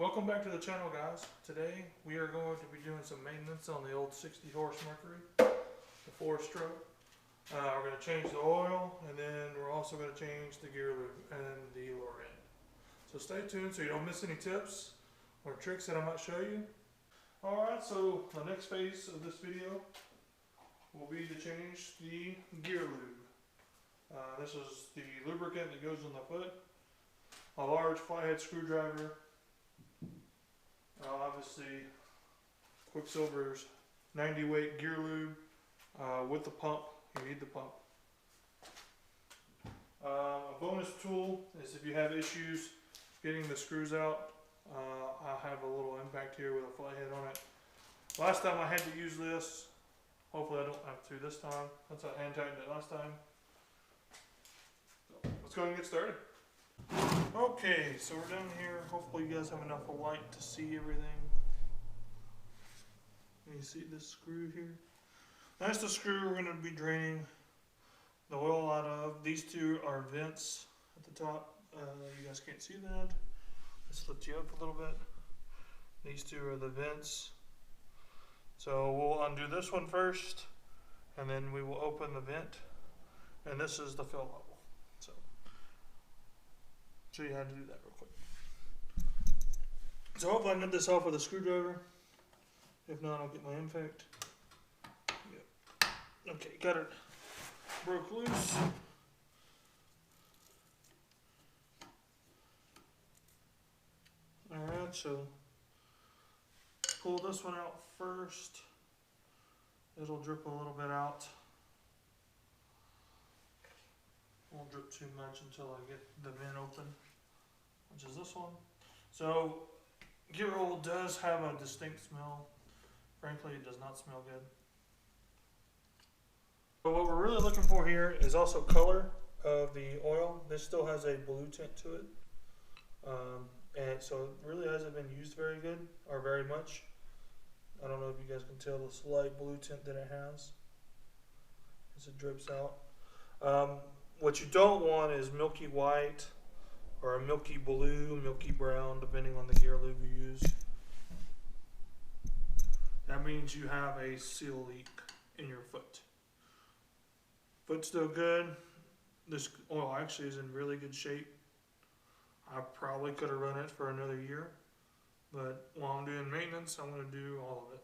Welcome back to the channel, guys. Today we are going to be doing some maintenance on the old 60 horse Mercury, the 4-stroke. We're going to change the oil, and then we're also going to change the gear lube and the lower end. So stay tuned so you don't miss any tips or tricks that I might show you. Alright, so the next phase of this video will be to change the gear lube. This is the lubricant that goes on the foot, a large flathead screwdriver, obviously Quicksilver's 90 weight gear lube with the pump. You need the pump. A bonus tool is if you have issues getting the screws out. I have a little impact here with a flathead on it. Last time I had to use this. Hopefully I don't have to this time, since I hand tightened it last time. So let's go ahead and get started. Okay, so we're down here. Hopefully you guys have enough of light to see everything. You see this screw here? That's the screw we're going to be draining the oil out of. These two are vents at the top. You guys can't see that. Let's lift you up a little bit. These two are the vents. So we'll undo this one first, and then we will open the vent. And this is the fill level. So show you how to do that real quick. So hopefully I can get this off with a screwdriver. If not, I'll get my impact. Yep. Okay, got it broke loose. Alright, so pull this one out first. It'll drip a little bit out. Won't drip too much until I get the vent open, which is this one. So gear oil does have a distinct smell. Frankly, it does not smell good. But what we're really looking for here is also color of the oil. This still has a blue tint to it. And so it really hasn't been used very good, or very much. I don't know if you guys can tell the slight blue tint that it has as it drips out. What you don't want is milky white or a milky blue, milky brown, depending on the gear lube you use. That means you have a seal leak in your foot. Foot's still good. This oil actually is in really good shape. I probably could have run it for another year, but while I'm doing maintenance, I'm going to do all of it.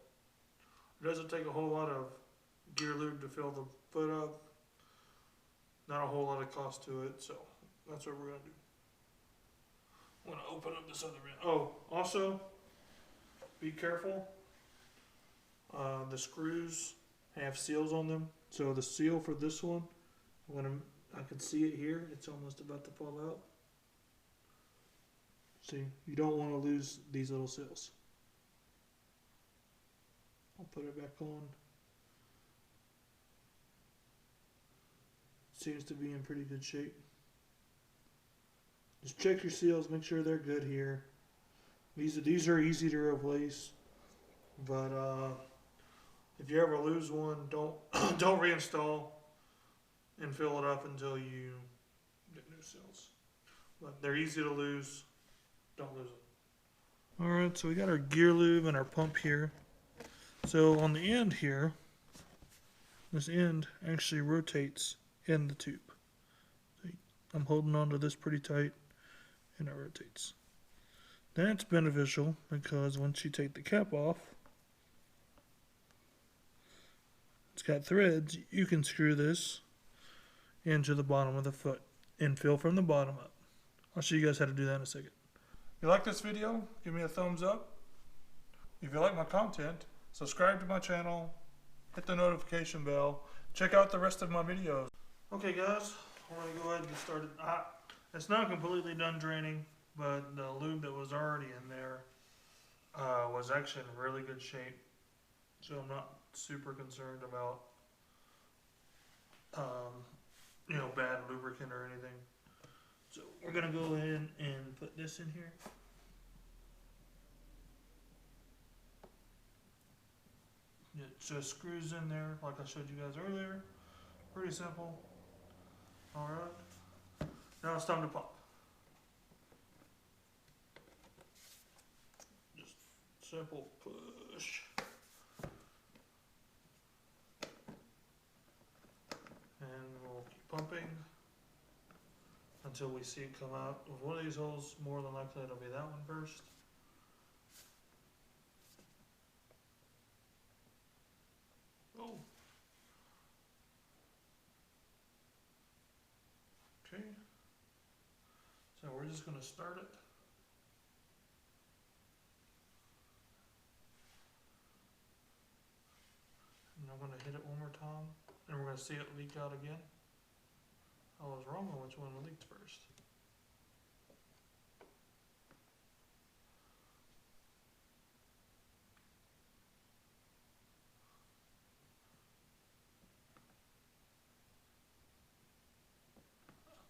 It doesn't take a whole lot of gear lube to fill the foot up. Not a whole lot of cost to it, so that's what we're going to do. I'm going to open up this other end. Oh, also, be careful. The screws have seals on them. So the seal for this one, I can see it here. It's almost about to fall out. See, you don't want to lose these little seals. I'll put it back on. Seems to be in pretty good shape. Just check your seals, make sure they're good here. These are easy to replace, but if you ever lose one, don't reinstall and fill it up until you get new seals. But they're easy to lose. Don't lose them. Alright, so we got our gear lube and our pump here. So on the end here, this end actually rotates in the tube. See, I'm holding on to this pretty tight and it rotates. That's beneficial because once you take the cap off, it's got threads. You can screw this into the bottom of the foot and fill from the bottom up. I'll show you guys how to do that in a second. If you like this video, give me a thumbs up. If you like my content, subscribe to my channel, hit the notification bell, check out the rest of my videos. Okay guys, I'm going to go ahead and get started. It's not completely done draining, but the lube that was already in there was actually in really good shape. So I'm not super concerned about bad lubricant or anything. So we're going to go ahead and put this in here. It just screws in there like I showed you guys earlier. Pretty simple. Alright. Now it's time to pump. simple push. And we'll keep pumping until we see it come out. With one of these holes, more than likely it'll be that one first. Oh. Okay. So we're just going to start it. And I'm going to hit it one more time. And we're going to see it leak out again. I was wrong on which one leaked first.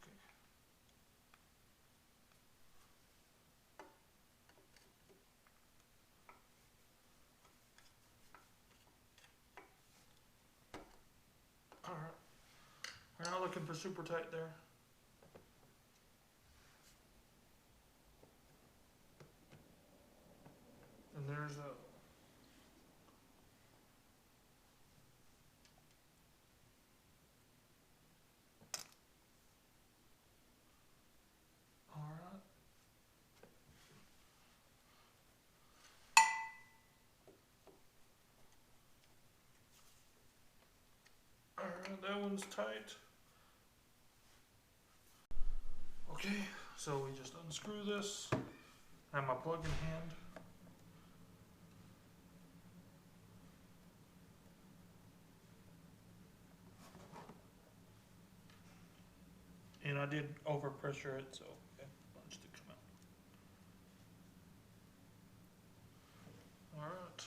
Okay. Alright. We're not looking for super tight there. And there's a alright. Alright, that one's tight. Okay, so we just unscrew this. I have my plug in hand. And I did overpressure it, so it wants to come out. Alright.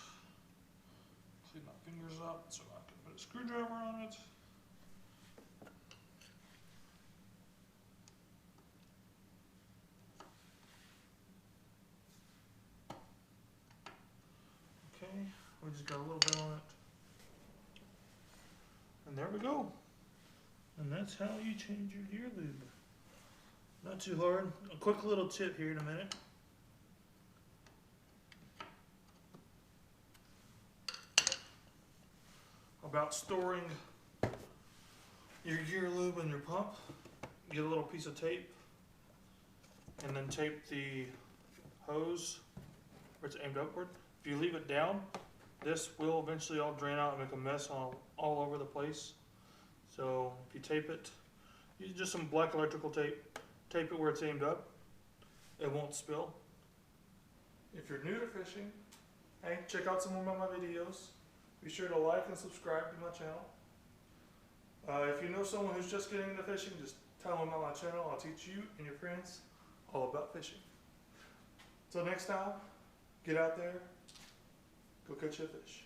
Clean my fingers up so I can put a screwdriver on it. Okay, we just got a little bit on it. And there we go. And that's how you change your gear lube. Not too hard. A quick little tip here in a minute. About storing your gear lube in your pump. Get a little piece of tape and then tape the hose where it's aimed upward. If you leave it down, this will eventually all drain out and make a mess all over the place. So if you tape it, use just some black electrical tape, tape it where it's aimed up. It won't spill. If you're new to fishing, hey, check out some of my videos. Be sure to like and subscribe to my channel. If you know someone who's just getting into fishing, just tell them about my channel. I'll teach you and your friends all about fishing. Till next time, get out there, go catch a fish.